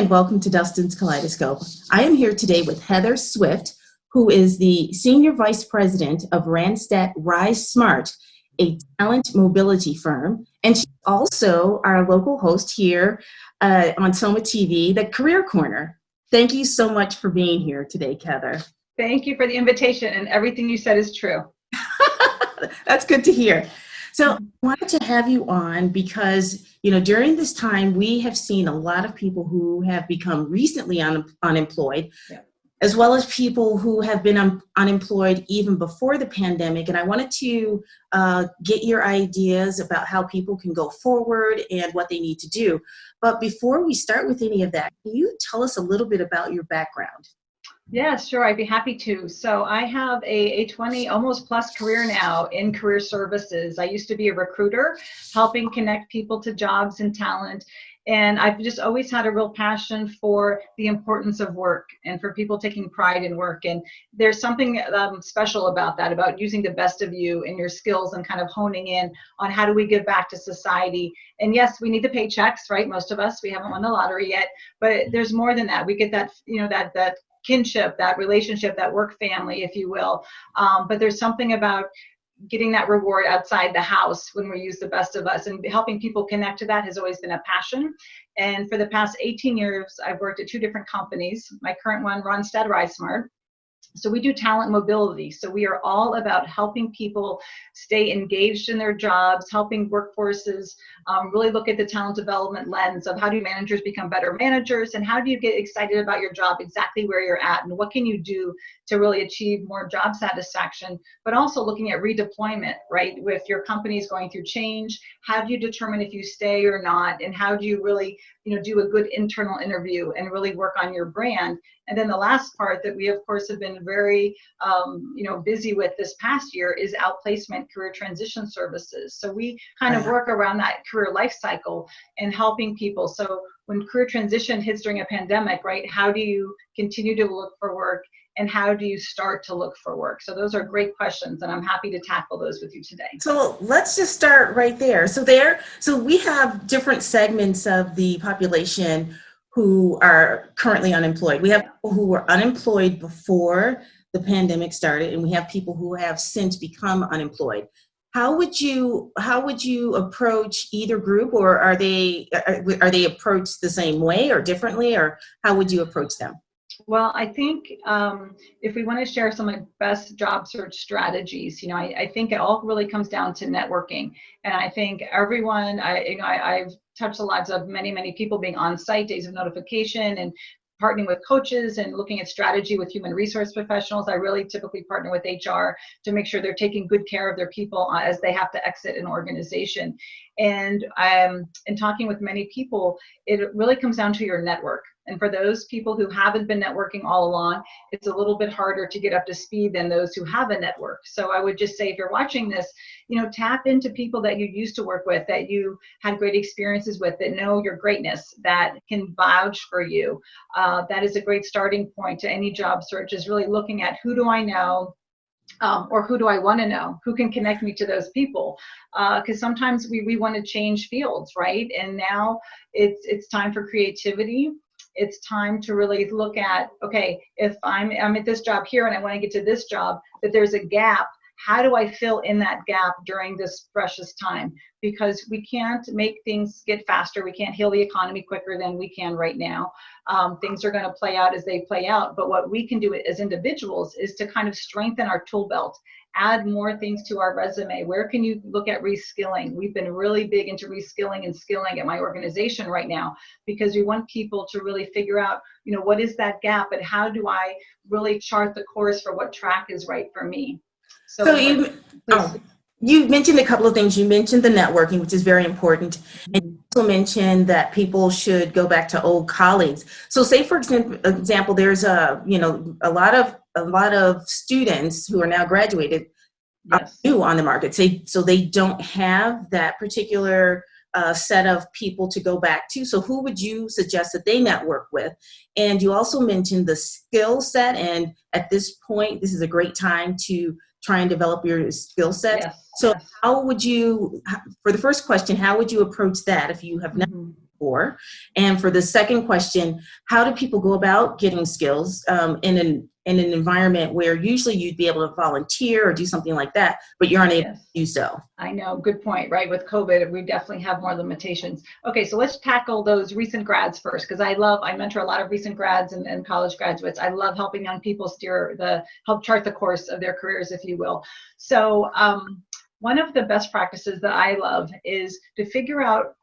and welcome to Dustin's Kaleidoscope. I am here today with Heather Swift, who is the Senior Vice President of Randstad Rise Smart, a talent mobility firm, and she's also our local host here on Soma TV, the Career Corner. Thank you so much for being here today, Heather. Thank you for the invitation, and everything you said is true. That's good to hear. So I wanted to have you on because, during this time, we have seen a lot of people who have become recently unemployed, as well as people who have been unemployed even before the pandemic. And I wanted to get your ideas about how people can go forward and what they need to do. But before we start with any of that, can you tell us a little bit about your background? Yeah, sure. I'd be happy to. So I have a 20 almost plus career now in career services. I used to be a recruiter, helping connect people to jobs and talent. And I've just always had a real passion for the importance of work and for people taking pride in work. And there's something special about that, about using the best of you and your skills and kind of honing in on how do we give back to society. And yes, we need the paychecks, right? Most of us, we haven't won the lottery yet, but there's more than that. We get that, that kinship, that relationship, that work family, if you will. But there's something about getting that reward outside the house when we use the best of us, and helping people connect to that has always been a passion. And for the past 18 years, I've worked at 2 different companies. My current one, Randstad Rise Smart. So we do talent mobility. So we are all about helping people stay engaged in their jobs, helping workforces really look at the talent development lens of how do managers become better managers, and how do you get excited about your job exactly where you're at, and what can you do to really achieve more job satisfaction, but also looking at redeployment, right? If your company is going through change, how do you determine if you stay or not, and how do you really do a good internal interview and really work on your brand? And then the last part that we, of course, have been very, busy with this past year is outplacement career transition services. So we kind of work around that career life cycle and helping people. So when career transition hits during a pandemic, right, how do you continue to look for work, and how do you start to look for work? So those are great questions, and I'm happy to tackle those with you today. So let's just start right there. So we have different segments of the population who are currently unemployed. We have people who were unemployed before the pandemic started, and we have people who have since become unemployed. How would you approach either group, or are they approached the same way or differently, or how would you approach them? Well, I think if we want to share some of the best job search strategies, I think it all really comes down to networking. And I think everyone, I've touched the lives of many, many people being on site, days of notification, and partnering with coaches and looking at strategy with human resource professionals. I really typically partner with HR to make sure they're taking good care of their people as they have to exit an organization. And in talking with many people, it really comes down to your network. And for those people who haven't been networking all along, it's a little bit harder to get up to speed than those who have a network. So I would just say, if you're watching this, tap into people that you used to work with, that you had great experiences with, that know your greatness, that can vouch for you. That is a great starting point to any job search, is really looking at who do I know, or who do I want to know? Who can connect me to those people? Because sometimes we want to change fields, right? And now it's time for creativity. It's time to really look at, okay, if I'm at this job here and I want to get to this job, that there's a gap. How do I fill in that gap during this precious time? Because we can't make things get faster. We can't heal the economy quicker than we can right now. Things are going to play out as they play out. But what we can do as individuals is to kind of strengthen our tool belt, add more things to our resume. Where can you look at reskilling? We've been really big into reskilling and skilling at my organization right now, because we want people to really figure out, what is that gap, and how do I really chart the course for what track is right for me? So you mentioned a couple of things. You mentioned the networking, which is very important. And you also mentioned that people should go back to old colleagues. So say, for example, there's a lot of students who are now graduated, new on the market. So they don't have that particular set of people to go back to. So who would you suggest that they network with? And you also mentioned the skill set. And at this point, this is a great time to try and develop your skill set. So how would you, for the first question, how would you approach that if you have not for? And for the second question, how do people go about getting skills in an environment where usually you'd be able to volunteer or do something like that, but you're unable Yes. to do so? I know, good point, right? With COVID, we definitely have more limitations. Okay, so let's tackle those recent grads first, because I mentor a lot of recent grads and college graduates. I love helping young people help chart the course of their careers, if you will. So one of the best practices that I love is to figure out,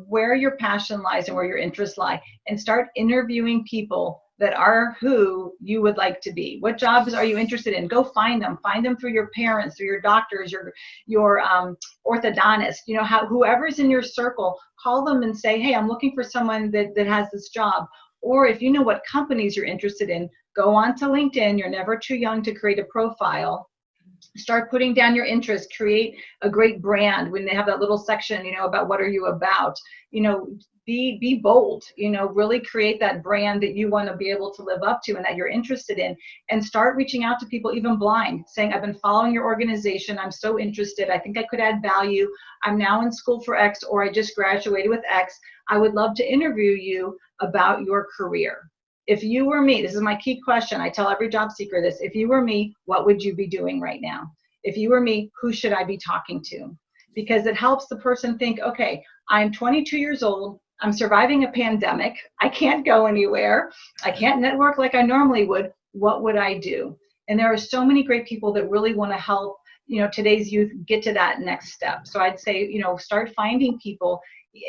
where your passion lies and where your interests lie, and start interviewing people that are who you would like to be. What jobs are you interested in? Go find them. Find them through your parents, through your doctors, your orthodontist. Whoever's in your circle, call them and say, hey, I'm looking for someone that has this job. Or if you know what companies you're interested in, go on to LinkedIn. You're never too young to create a profile. Start putting down your interests, create a great brand. When they have that little section, about what are you about, be bold, really create that brand that you want to be able to live up to and that you're interested in, and start reaching out to people, even blind, saying, I've been following your organization. I'm so interested. I think I could add value. I'm now in school for X, or I just graduated with X. I would love to interview you about your career. If you were me, this is my key question. I tell every job seeker this. If you were me, what would you be doing right now? If you were me, who should I be talking to? Because it helps the person think, okay, I'm 22 years old. I'm surviving a pandemic. I can't go anywhere. I can't network like I normally would. What would I do? And there are so many great people that really want to help, today's youth get to that next step. So I'd say, start finding people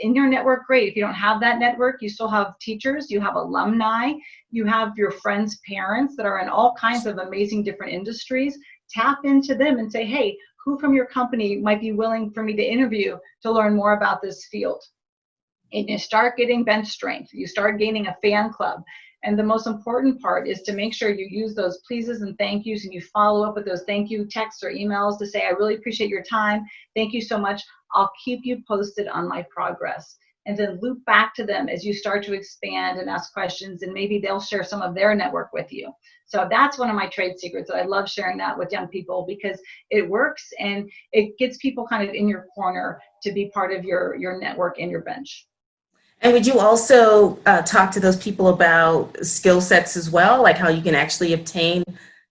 in your network. Great. If you don't have that network, you still have teachers, you have alumni, you have your friends' parents that are in all kinds of amazing different industries. Tap into them and say, hey, who from your company might be willing for me to interview to learn more about this field? And you start getting bench strength. You start gaining a fan club. And the most important part is to make sure you use those pleases and thank yous, and you follow up with those thank you texts or emails to say, I really appreciate your time. Thank you so much. I'll keep you posted on my progress. And then loop back to them as you start to expand and ask questions, and maybe they'll share some of their network with you. So that's one of my trade secrets. I love sharing that with young people because it works and it gets people kind of in your corner to be part of your network and your bench. And would you also talk to those people about skill sets as well, like how you can actually attain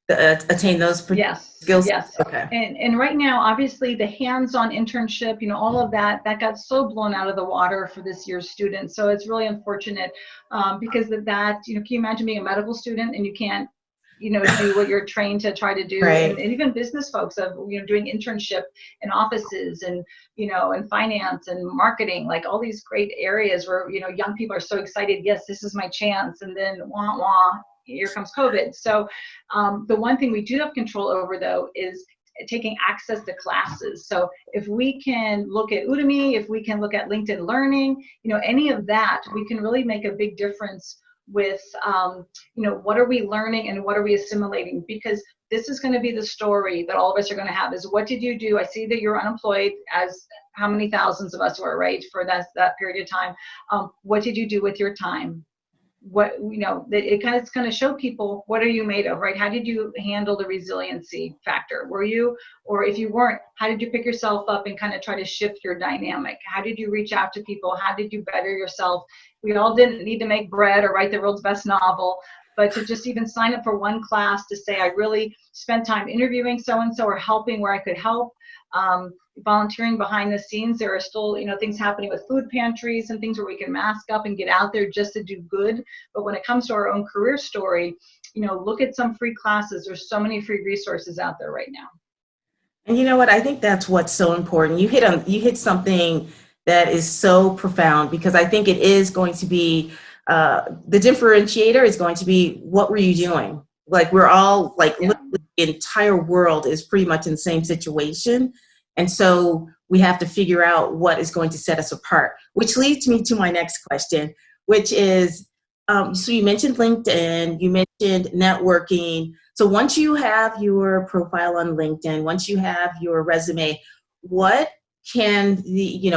those Yes, skill sets? yes. Okay. And right now, obviously, the hands-on internship, all of that got so blown out of the water for this year's students. So it's really unfortunate because of that. Can you imagine being a medical student and you can't, do what you're trained to try to do? Right. And even business folks of, doing internship in offices and, in finance and marketing, like all these great areas where, young people are so excited. Yes, this is my chance. And then wah, wah, here comes COVID. So the one thing we do have control over, though, is taking access to classes. So if we can look at Udemy, if we can look at LinkedIn Learning, any of that, we can really make a big difference with, what are we learning and what are we assimilating? Because this is going to be the story that all of us are going to have is, what did you do? I see that you're unemployed, as how many thousands of us were, right, for that period of time. What did you do with your time? What, it's going to show people, what are you made of, right? How did you handle the resiliency factor? Or if you weren't, how did you pick yourself up and kind of try to shift your dynamic? How did you reach out to people? How did you better yourself? We all didn't need to make bread or write the world's best novel, but to just even sign up for one class to say, I really spent time interviewing so-and-so or helping where I could help. Volunteering behind the scenes. There are still, things happening with food pantries and things where we can mask up and get out there just to do good. But when it comes to our own career story, look at some free classes. There's so many free resources out there right now. And you know what? I think that's what's so important. You hit something that is so profound, because I think it is going to be the differentiator is going to be, what were you doing? Like, we're all like, Yeah. literally, the entire world is pretty much in the same situation. And so we have to figure out what is going to set us apart, which leads me to my next question, which is, so you mentioned LinkedIn, you mentioned networking. So once you have your profile on LinkedIn, once you have your resume, what can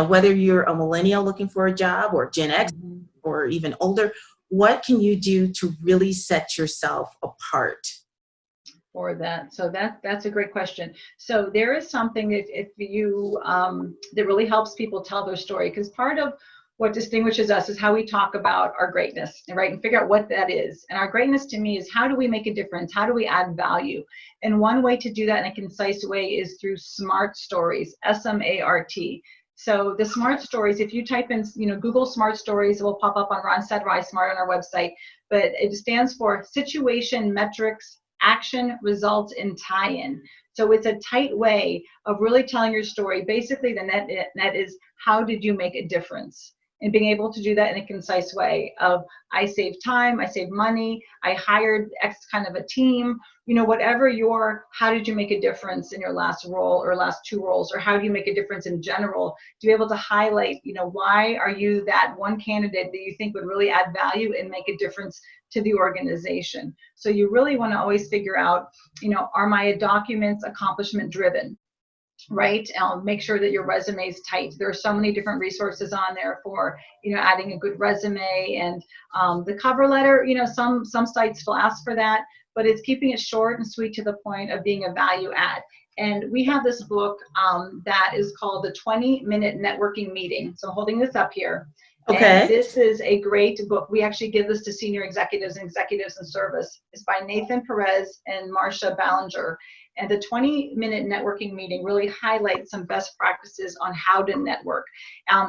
whether you're a millennial looking for a job or Gen X or even older, what can you do to really set yourself apart? For that. So that's a great question. So there is something that if you that really helps people tell their story, because part of what distinguishes us is how we talk about our greatness, right? And figure out what that is. And our greatness to me is, how do we make a difference? How do we add value? And one way to do that in a concise way is through SMART stories, SMART. So the SMART stories, if you type in, Google SMART stories, it will pop up on Ron said Rise Smart on our website. But it stands for situation, metrics, action, results, and tie-in. So it's a tight way of really telling your story. Basically, the net is, how did you make a difference? And being able to do that in a concise way of, I saved time, I saved money, I hired X kind of a team, whatever how did you make a difference in your last role or last two roles, or how do you make a difference in general, to be able to highlight, why are you that one candidate that you think would really add value and make a difference to the organization. So you really want to always figure out, are my documents accomplishment driven? Right? Make sure that your resume is tight. There are so many different resources on there for, adding a good resume, and the cover letter, some sites still ask for that, but it's keeping it short and sweet to the point of being a value add. And we have this book that is called The 20-Minute Networking Meeting. So I'm holding this up here. Okay. And this is a great book. We actually give this to senior executives and executives in service. It's by Nathan Perez and Marcia Ballinger. And the 20-minute networking meeting really highlights some best practices on how to network.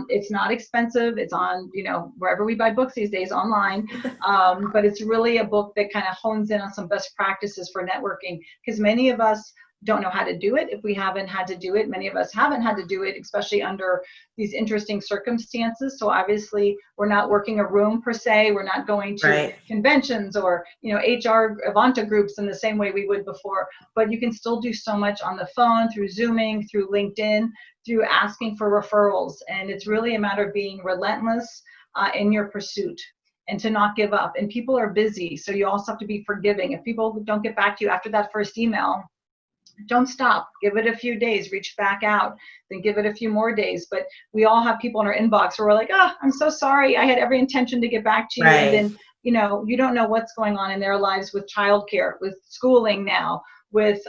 It's not expensive. It's on, wherever we buy books these days, online. But it's really a book that kind of hones in on some best practices for networking, because many of us don't know how to do it. If we haven't had to do it, many of us haven't had to do it, especially under these interesting circumstances. So obviously we're not working a room per se. We're not going to conventions or, HR Avanta groups in the same way we would before, but you can still do so much on the phone, through Zooming, through LinkedIn, through asking for referrals. And it's really a matter of being relentless in your pursuit, and to not give up. And people are busy, so you also have to be forgiving. If people don't get back to you after that first email, don't stop. Give it a few days, reach back out, then give it a few more days. But we all have people in our inbox where we're like, oh, I'm so sorry. I had every intention to get back to you. And then, you don't know what's going on in their lives with childcare, with schooling now, with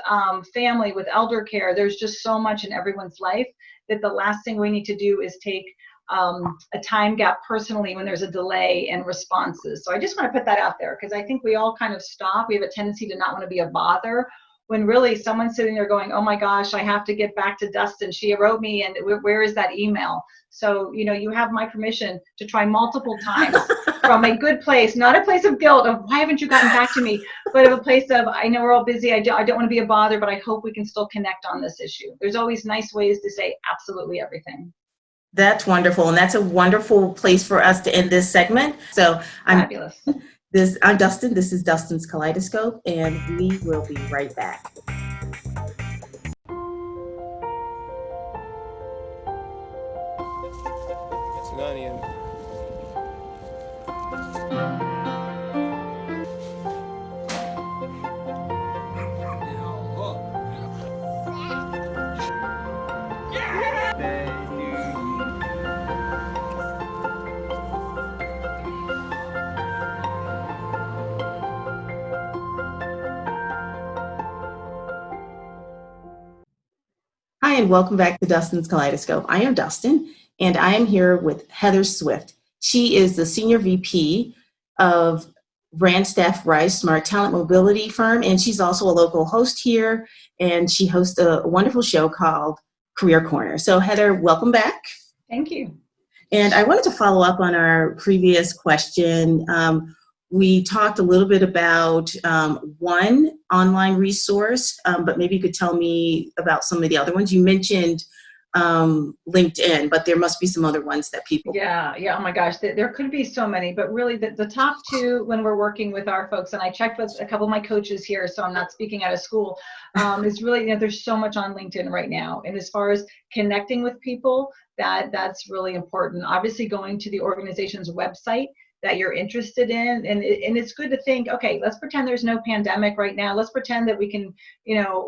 family, with elder care. There's just so much in everyone's life that the last thing we need to do is take a time gap personally when there's a delay in responses. So I just want to put that out there, because I think we all kind of stop. We have a tendency to not want to be a bother, when really someone's sitting there going, oh my gosh, I have to get back to Dustin. She wrote me, and where is that email? So, you have my permission to try multiple times from a good place, not a place of guilt of why haven't you gotten back to me, but of a place of, I know we're all busy. I don't want to be a bother, but I hope we can still connect on this issue. There's always nice ways to say absolutely everything. That's wonderful. And that's a wonderful place for us to end this segment. So Fabulous. I'm Dustin. This is Dustin's Kaleidoscope, and we will be right back. It's an onion. Hi, and welcome back to Dustin's Kaleidoscope. I am Dustin, and I am here with Heather Swift. She is the Senior VP of Randstad Rise Smart Talent Mobility Firm, and she's also a local host here, and she hosts a wonderful show called Career Corner. So Heather, welcome back. Thank you. And I wanted to follow up on our previous question. We talked a little bit about one online resource, but maybe you could tell me about some of the other ones. You mentioned LinkedIn, but there must be some other ones that people. Yeah. Oh my gosh, there could be so many, but really the top two when we're working with our folks, and I checked with a couple of my coaches here, so I'm not speaking out of school, is really, there's so much on LinkedIn right now. And as far as connecting with people, that's really important. Obviously going to the organization's website that you're interested in, and it's good to think, okay, let's pretend there's no pandemic right now. Let's pretend that we can,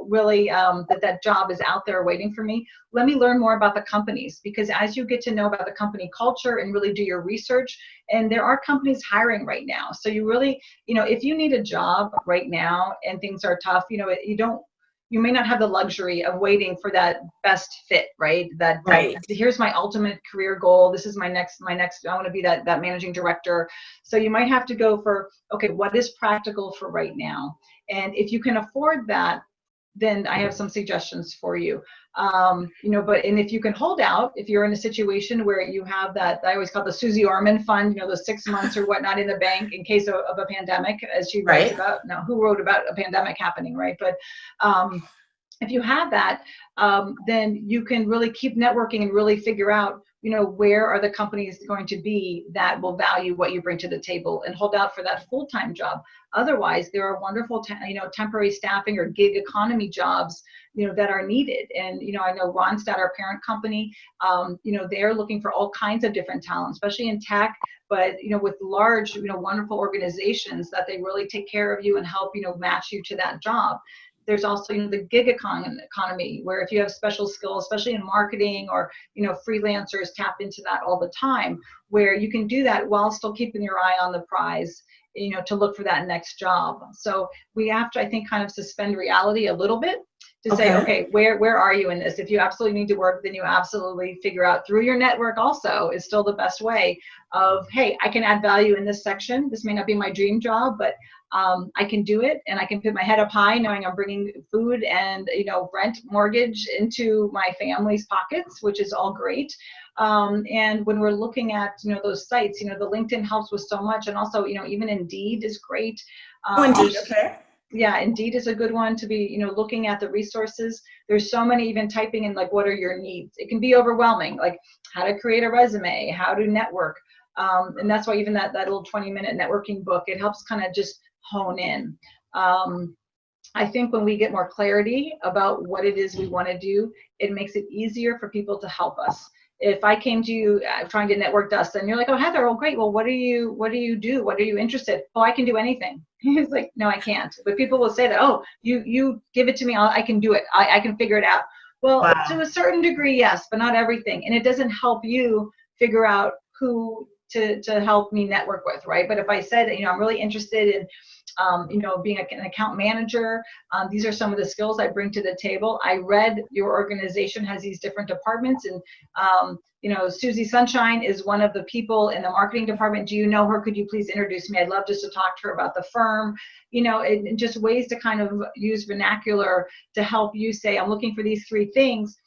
really that job is out there waiting for me. Let me learn more about the companies, because as you get to know about the company culture and really do your research, and there are companies hiring right now. So you really, if you need a job right now and things are tough, you may not have the luxury of waiting for that best fit, right? That Right. here's my ultimate career goal. This is my next, I want to be that managing director. So you might have to go for, okay, what is practical for right now? And if you can afford that, then I have some suggestions for you. And if you can hold out, if you're in a situation where you have that, I always call the Susie Orman fund, the 6 months or whatnot in the bank in case of a pandemic, as she writes Right. about. Now, who wrote about a pandemic happening, right? But if you have that, then you can really keep networking and really figure out, where are the companies going to be that will value what you bring to the table, and hold out for that full-time job. Otherwise, there are wonderful, temporary staffing or gig economy jobs, that are needed. And, I know Ronstadt, our parent company, they're looking for all kinds of different talent, especially in tech, but, with large, wonderful organizations that they really take care of you and help, match you to that job. There's also, the gig economy, where if you have special skills, especially in marketing, or, freelancers tap into that all the time, where you can do that while still keeping your eye on the prize, to look for that next job. So we have to, I think, kind of suspend reality a little bit to say, okay, where are you in this? If you absolutely need to work, then you absolutely figure out through your network also is still the best way of, hey, I can add value in this section. This may not be my dream job, but I can do it, and I can put my head up high knowing I'm bringing food and, rent, mortgage into my family's pockets, which is all great. And when we're looking at, those sites, the LinkedIn helps with so much. And also, even Indeed is great. Indeed. Okay. Yeah, Indeed is a good one to be, looking at the resources. There's so many, even typing in like, what are your needs? It can be overwhelming, like how to create a resume, how to network. And that's why even that little 20-minute networking book, it helps kind of just hone in. I think when we get more clarity about what it is we want to do, it makes it easier for people to help us. If I came to you trying to network Dustin, you're like, oh, Heather, oh, great. Well, what do you do? What are you interested? Oh, I can do anything. He's like, no, I can't. But people will say that, oh, you give it to me. I can do it. I can figure it out. Well, Wow. to a certain degree, yes, but not everything. And it doesn't help you figure out who to help me network with, right? But if I said, I'm really interested in, being an account manager, these are some of the skills I bring to the table. I read your organization has these different departments, and Susie Sunshine is one of the people in the marketing department. Do you know her? Could you please introduce me? I'd love just to talk to her about the firm, and just ways to kind of use vernacular to help you say, I'm looking for these 3 things.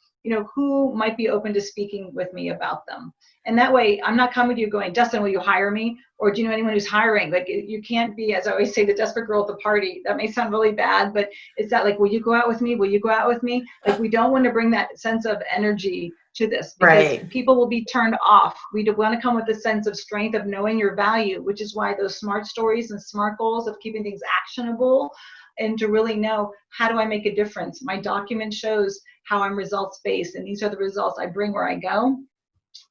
Who might be open to speaking with me about them? And that way, I'm not coming to you going, Dustin, will you hire me? Or do you know anyone who's hiring? Like, you can't be, as I always say, the desperate girl at the party. That may sound really bad, but it's that like, will you go out with me? Will you go out with me? Like, we don't want to bring that sense of energy to this, because Right. people will be turned off. We want to come with a sense of strength of knowing your value, which is why those SMART stories and SMART goals of keeping things actionable, and to really know, how do I make a difference? My document shows how I'm results-based, and these are the results I bring where I go.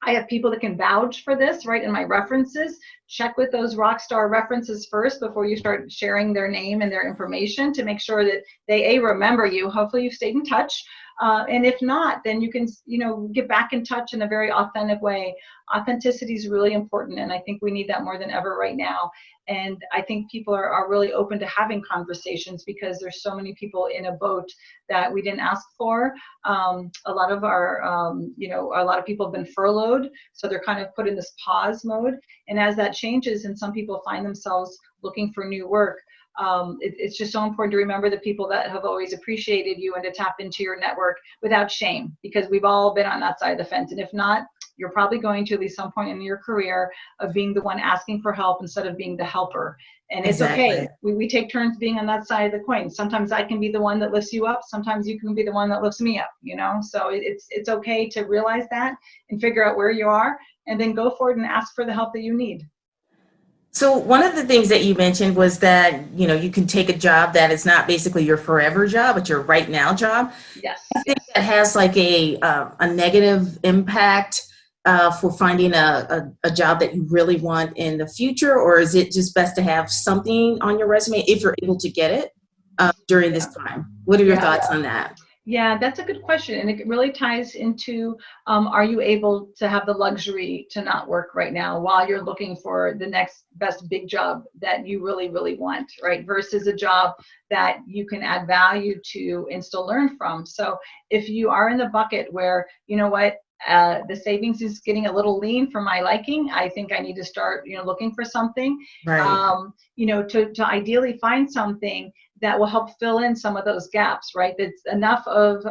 I have people that can vouch for this, right, in my references. Check with those rock star references first before you start sharing their name and their information, to make sure that they remember you. Hopefully you've stayed in touch. And if not, then you can, get back in touch in a very authentic way. Authenticity is really important, and I think we need that more than ever right now. And I think people are really open to having conversations, because there's so many people in a boat that we didn't ask for. A lot of our, a lot of people have been furloughed, so they're kind of put in this pause mode. And as that changes and some people find themselves looking for new work, it's just so important to remember the people that have always appreciated you, and to tap into your network without shame, because we've all been on that side of the fence. And if not, you're probably going to at least some point in your career of being the one asking for help instead of being the helper. And it's okay. We take turns being on that side of the coin. Sometimes I can be the one that lifts you up. Sometimes you can be the one that lifts me up, So it's okay to realize that and figure out where you are, and then go forward and ask for the help that you need. So one of the things that you mentioned was that, you can take a job that is not basically your forever job, but your right now job. Yes. I think that has like a negative impact for finding a job that you really want in the future, or is it just best to have something on your resume if you're able to get it during this time? What are your thoughts on that? Yeah, that's a good question. And it really ties into, are you able to have the luxury to not work right now while you're looking for the next best big job that you really, really want, right? Versus a job that you can add value to and still learn from. So if you are in the bucket where, you know what, the savings is getting a little lean for my liking, I think I need to start, looking for something, Right. to ideally find something that will help fill in some of those gaps, right? That's enough of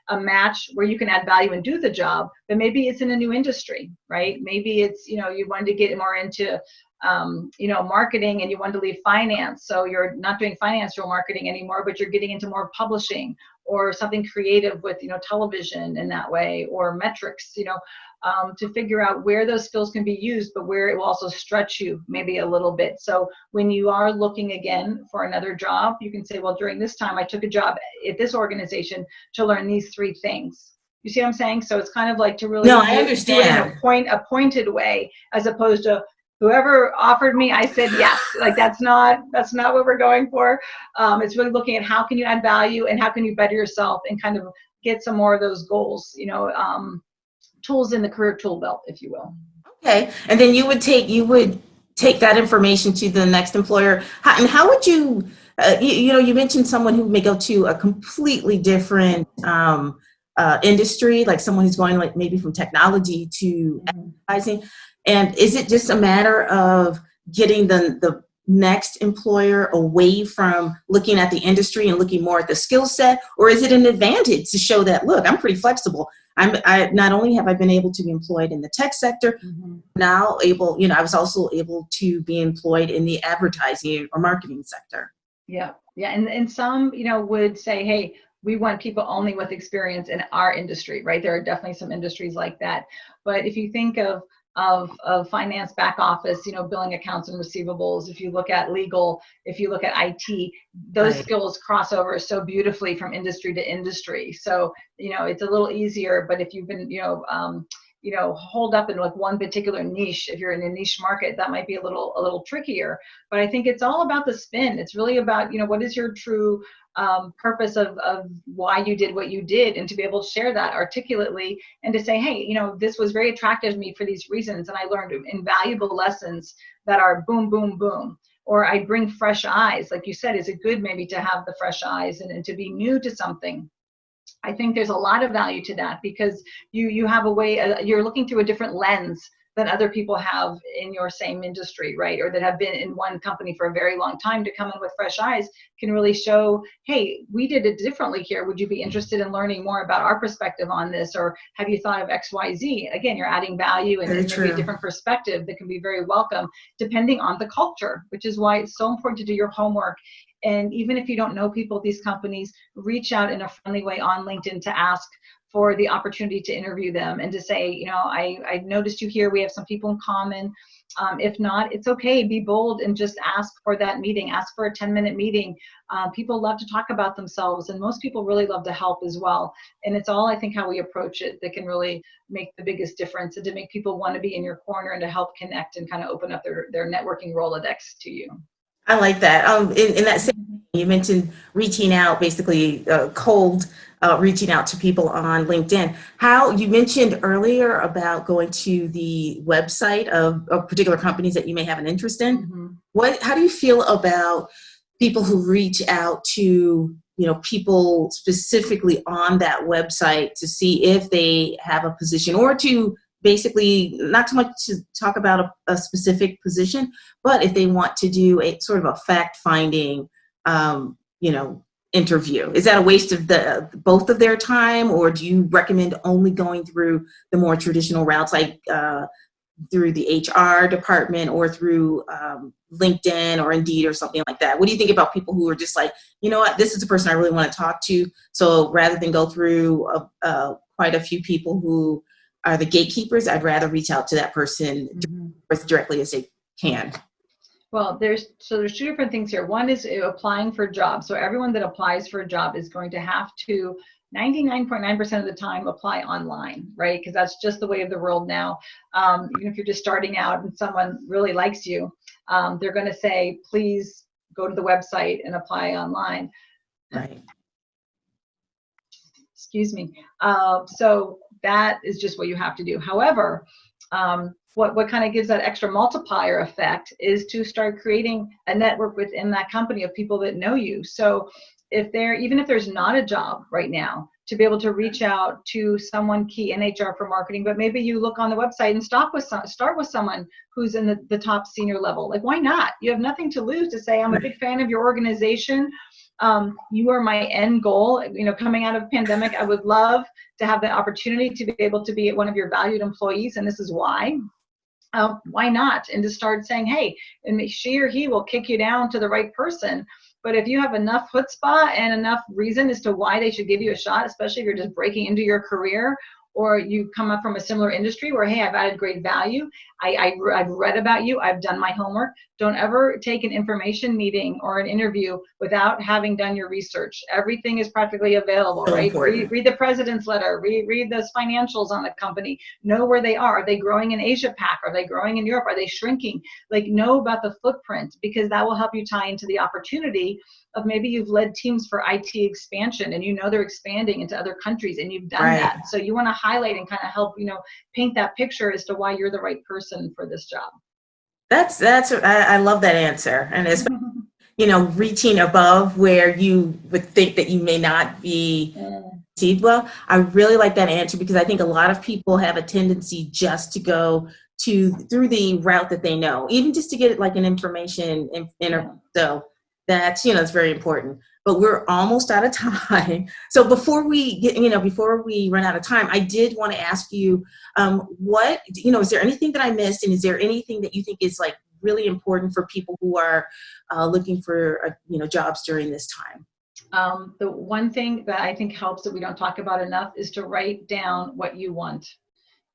a match where you can add value and do the job, but maybe it's in a new industry, right? Maybe it's, you wanted to get more into, marketing and you wanted to leave finance. So you're not doing financial marketing anymore, but you're getting into more publishing or something creative with, television in that way, or metrics, to figure out where those skills can be used, but where it will also stretch you maybe a little bit. So when you are looking again for another job, you can say, well, during this time, I took a job at this organization to learn these 3 things. You see what I'm saying? So it's kind of like to No, really I do it in understand. a pointed way, as opposed to whoever offered me, I said yes. Like that's not what we're going for. It's really looking at how can you add value and how can you better yourself and kind of get some more of those goals, tools in the career tool belt, if you will. Okay. And then you would take that information to the next employer. And how would you, you mentioned someone who may go to a completely different industry, like someone who's going like maybe from technology to advertising. And is it just a matter of getting the next employer away from looking at the industry and looking more at the skill set, or is it an advantage to show that, look, I'm pretty flexible. I not only have I been able to be employed in the tech sector, now I was also able to be employed in the advertising or marketing sector. Yeah, yeah, and some, would say, hey, we want people only with experience in our industry, right? There are definitely some industries like that. But if you think of finance back office, billing accounts and receivables, if you look at legal, if you look at IT, those Right. skills cross over so beautifully from industry to industry. So, it's a little easier, but if you've been, hold up in like one particular niche, if you're in a niche market, that might be a little trickier. But I think it's all about the spin. It's really about, what is your true purpose of why you did what you did, and to be able to share that articulately and to say, hey, this was very attractive to me for these reasons, and I learned invaluable lessons that are boom, boom, boom. Or I bring fresh eyes, like you said. Is it good maybe to have the fresh eyes and to be new to something? I think there's a lot of value to that, because you have a way, you're looking through a different lens than other people have in your same industry, right? Or that have been in one company for a very long time. To come in with fresh eyes can really show, hey, we did it differently here. Would you be interested in learning more about our perspective on this? Or have you thought of XYZ? Again, you're adding value Very and maybe a true. different perspective that can be very welcome, depending on the culture, which is why it's so important to do your homework. And even if you don't know people at these companies, reach out in a friendly way on LinkedIn to ask for the opportunity to interview them, and to say, I noticed you here. We have some people in common. If not, it's okay. Be bold and just ask for that meeting. Ask for a 10-minute meeting. People love to talk about themselves, and most people really love to help as well. And it's all, I think, how we approach it that can really make the biggest difference, and to make people want to be in your corner and to help connect and kind of open up their networking Rolodex to you. I like that. In that same, you mentioned reaching out, basically cold reaching out to people on LinkedIn. How you mentioned earlier about going to the website of particular companies that you may have an interest in. Mm-hmm. How do you feel about people who reach out to people specifically on that website to see if they have a position, or to basically not too much to talk about a specific position, but if they want to do a sort of a fact-finding, um, you know, interview? Is that a waste of both of their time, or do you recommend only going through the more traditional routes, like through the HR department, or through LinkedIn or Indeed or something like that? What do you think about people who are just like, you know what, this is the person I really want to talk to, so rather than go through quite a few people who are the gatekeepers, I'd rather reach out to that person Mm-hmm. as directly as they can? Well, there's 2 different things here. One is applying for jobs. So everyone that applies for a job is going to have to 99.9% of the time apply online, right? Because that's just the way of the world now. Even if you're just starting out and someone really likes you, they're going to say, please go to the website and apply online. Right. Excuse me. So that is just what you have to do. However, what kind of gives that extra multiplier effect is to start creating a network within that company of people that know you. So even if there's not a job right now, to be able to reach out to someone key in HR for marketing, but maybe you look on the website and start with someone who's in the top senior level. Like, why not? You have nothing to lose to say, I'm a big fan of your organization. You are my end goal. Coming out of pandemic, I would love to have the opportunity to be able to be one of your valued employees, and this is why. Why not? And to start saying, hey, and she or he will kick you down to the right person. But if you have enough chutzpah and enough reason as to why they should give you a shot, especially if you're just breaking into your career, or you come up from a similar industry where, hey, I've added great value, I've read about you, I've done my homework. Don't ever take an information meeting or an interview without having done your research. Everything is practically available, So right? important. Read the president's letter, read those financials on the company, know where they are. Are they growing in Asia Pac? Are they growing in Europe? Are they shrinking? Like, know about the footprint, because that will help you tie into the opportunity of maybe you've led teams for IT expansion and they're expanding into other countries and you've done that. So you want to highlight and kind of help, paint that picture as to why you're the right person for this job. I love that answer. And especially, reaching above where you would think that you may not be received well. I really like that answer, because I think a lot of people have a tendency just to go through the route that they know, even just to get like an information interview. So that's, it's very important. But we're almost out of time. So before we run out of time, I did want to ask you, is there anything that I missed? And is there anything that you think is like really important for people who are looking for, jobs during this time? The one thing that I think helps that we don't talk about enough is to write down what you want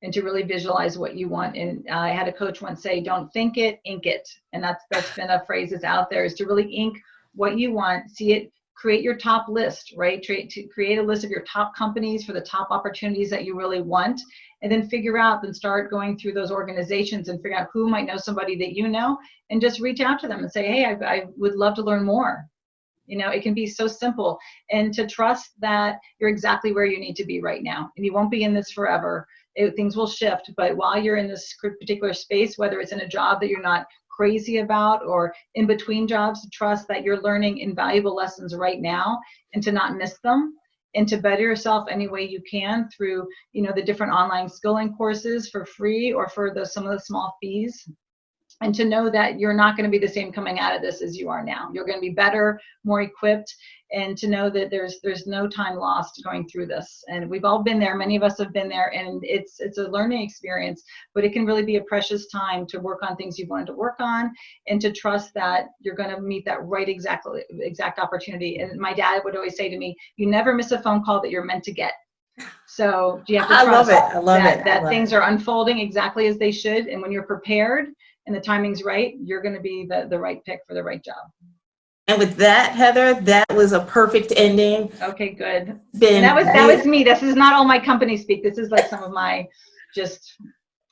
and to really visualize what you want. And I had a coach once say, don't think it, ink it. And that's been a phrase that's out there, is to really ink what you want, see it, create your top list, right? To create a list of your top companies for the top opportunities that you really want, and then start going through those organizations and figure out who might know somebody that you know, and just reach out to them and say, hey, I would love to learn more. It can be so simple, and to trust that you're exactly where you need to be right now, and you won't be in this forever. Things will shift, but while you're in this particular space, whether it's in a job that you're not crazy about or in between jobs, to trust that you're learning invaluable lessons right now and to not miss them, and to better yourself any way you can through, the different online skilling courses for free or for some of the small fees. And to know that you're not going to be the same coming out of this as you are now. You're going to be better, more equipped, and to know that there's no time lost going through this. And we've all been there. Many of us have been there, and it's a learning experience, but it can really be a precious time to work on things you've wanted to work on, and to trust that you're going to meet that right exact opportunity. And my dad would always say to me, you never miss a phone call that you're meant to get. So you have to trust that things are unfolding exactly as they should. And when you're prepared and the timing's right, you're going to be the right pick for the right job. And with that, Heather, that was a perfect ending. Okay, good. And that was me. This is not all my company speak. This is like some of my just.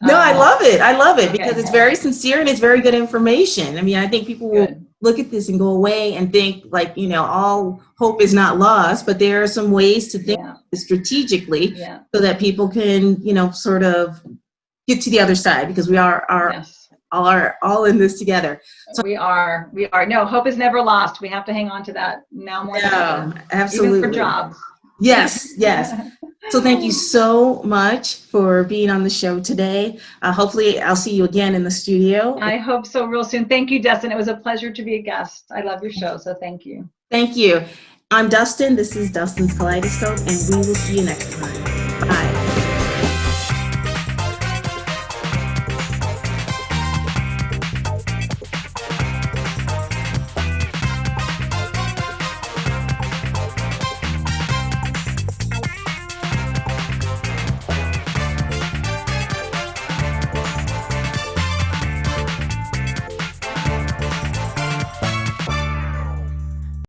No, I love it. I love it because it's very sincere and it's very good information. I mean, I think people will look at this and go away and think like, all hope is not lost, but there are some ways to think strategically so that people can, sort of get to the other side, because we are all in this together. So we are. No, hope is never lost. We have to hang on to that now more than ever. Absolutely. Even for jobs. Yes. So thank you so much for being on the show today. Hopefully I'll see you again in the studio. I hope so real soon. Thank you, Dustin. It was a pleasure to be a guest. I love your show, so thank you. Thank you. I'm Dustin. This is Dustin's Kaleidoscope, and we will see you next time.